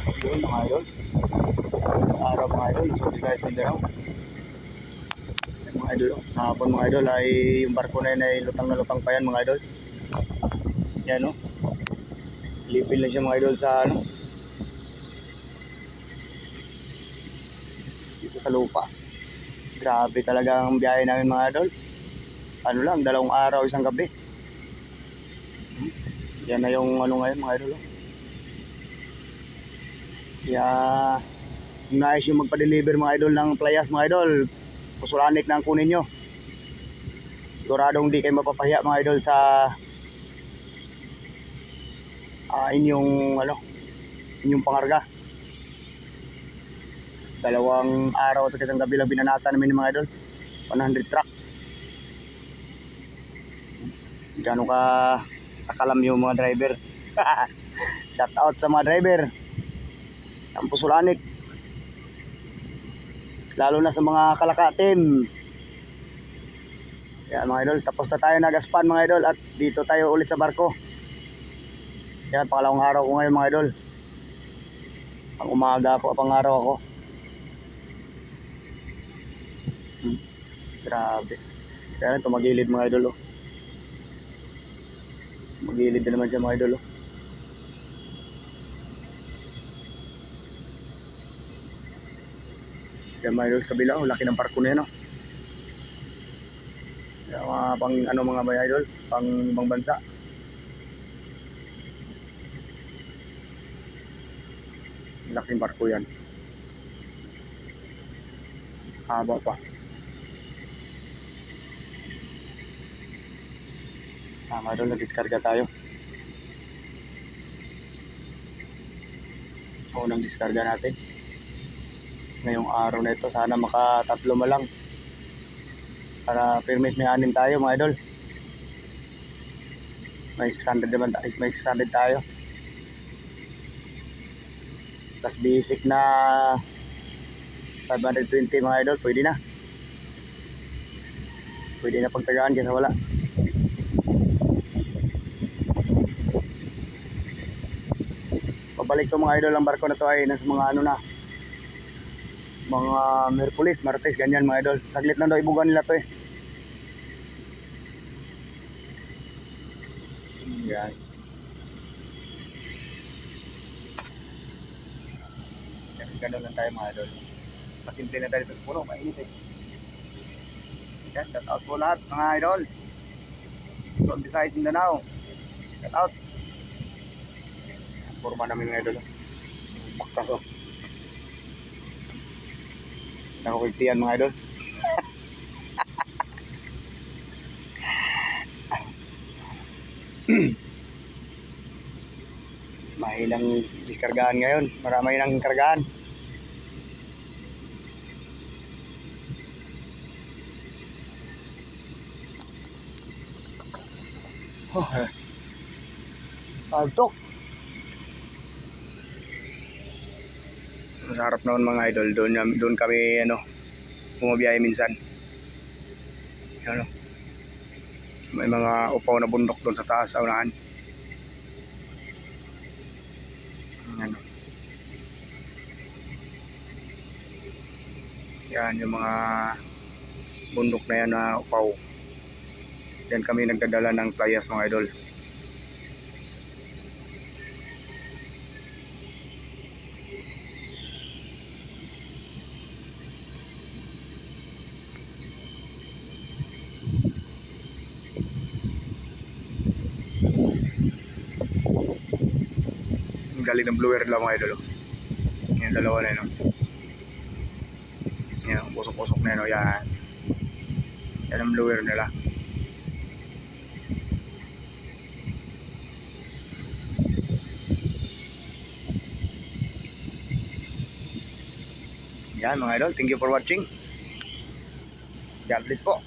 Yun mga idol. Araw mga idol, so guys, Mindanao. Mga idol, hapon mga idol ay yung barko na yun ay lutang na lutang pa yan mga idol. Yan no. Lipil lang siya mga idol sa ano. Dito sa lupa. Grabe talaga ang biyahe namin mga idol. Ano lang, 2 araw, 1 gabi. Yan na yung ano ngayon mga idol. Kaya nais yung magpa-deliver mga idol ng playas mga idol. Pusulanik na ang kunin nyo. Siguradong di kayo mapapahiya mga idol sa inyong pangarga. 2 araw at 1 gabi lang binanata namin mga idol. 100 truck. Gano'n ka sakalam yung mga driver. Shout out sa mga driver ng Pusulanik, lalo na sa mga kalakatim. Yan mga idol, tapos na tayo nagaspan mga idol at dito tayo ulit sa barko. Yan, pangalawang araw ko ngayon mga idol. Ang umaga po, pang araw ako. Grabe. Kaya tumagilid mga idol. Magilid na naman siya mga idol. Yan mga idol, kabila laki ng barko na yan. Yan, mga idol, pang ibang bansa. Laking barko yan. Haba pa. Mga idol, nag-diskarga tayo. Unang diskarga natin ngayong araw na ito. Sana maka-3 malang para permit may 6 tayo mga idol. May 600 naman, may 600 tayo. Plus basic na 520 mga idol. Pwede na. Pwede na pagtagaan kasi wala. Pabalik to mga idol, ang barko na to ay nasa mga ano na, mga Merkulis, Martes, ganyan mga idol. Saglit lang daw ibugan nila to eh. Yes. Ganun lang tayo mga idol. Pasimple na tayo dito. Puno, mainit eh. Yan, shout out po lahat mga idol. From Visayas, Mindanao. Shout out. Forma namin mga idol. Baktas oh. Nakukiltihan mga idol. Mahinang diskargaan ngayon. Marami nang kargaan. Oh, altok. Sa harap naman mga idol, doon kami bumabiyahe minsan. Ano, may mga upaw na bundok doon sa taas sa unahan. Ano. Yan yung mga bundok na yan na upaw. Yan kami nagdadala ng playas mga idol. Galing ng blower lang mga idol. Yan, dalawa na yun. Yan, pusok-pusok na yun. Yan. Yan ang blower nila. Yan mga idol, thank you for watching. God bless po.